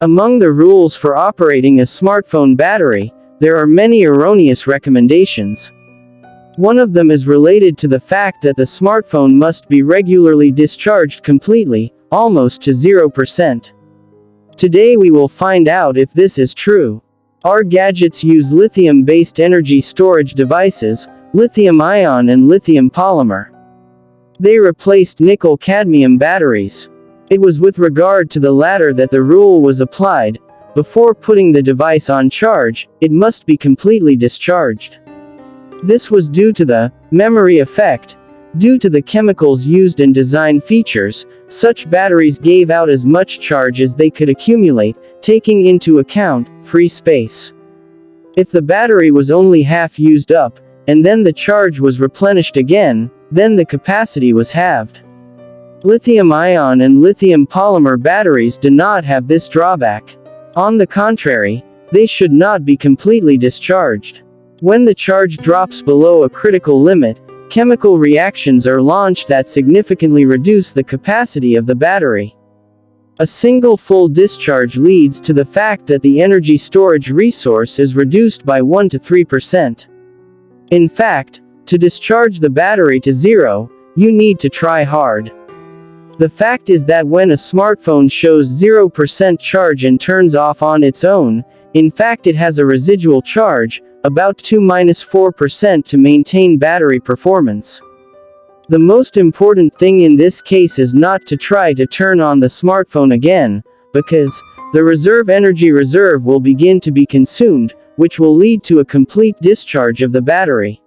Among the rules for operating a smartphone battery, there are many erroneous recommendations. One of them is related to the fact that the smartphone must be regularly discharged completely, almost to 0%. Today we will find out if this is true. Our gadgets use lithium-based energy storage devices, lithium-ion and lithium polymer. They replaced nickel-cadmium batteries. It was with regard to the latter that the rule was applied: before putting the device on charge, it must be completely discharged. This was due to the memory effect. Due to the chemicals used and design features, such batteries gave out as much charge as they could accumulate, taking into account free space. If the battery was only half used up, and then the charge was replenished again, then the capacity was halved. Lithium-ion and lithium polymer batteries do not have this drawback. On the contrary, they should not be completely discharged. When the charge drops below a critical limit, chemical reactions are launched that significantly reduce the capacity of the battery. A single full discharge leads to the fact that the energy storage resource is reduced by 1 to 3%. In fact, to discharge the battery to zero, you need to try hard. The fact is that when a smartphone shows 0% charge and turns off on its own, in fact it has a residual charge, about 2–4%, to maintain battery performance. The most important thing in this case is not to try to turn on the smartphone again, because the reserve energy reserve will begin to be consumed, which will lead to a complete discharge of the battery.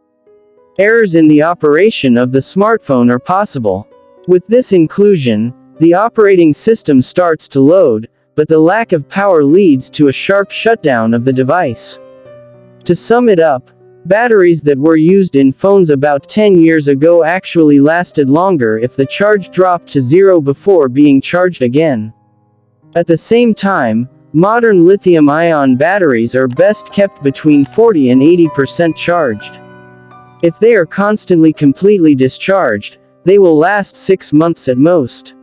Errors in the operation of the smartphone are possible. With this inclusion, the operating system starts to load, but the lack of power leads to a sharp shutdown of the device. To sum it up, batteries that were used in phones about 10 years ago actually lasted longer if the charge dropped to zero before being charged again. At the same time, modern lithium-ion batteries are best kept between 40 and 80% charged. If they are constantly completely discharged, they will last 6 months at most.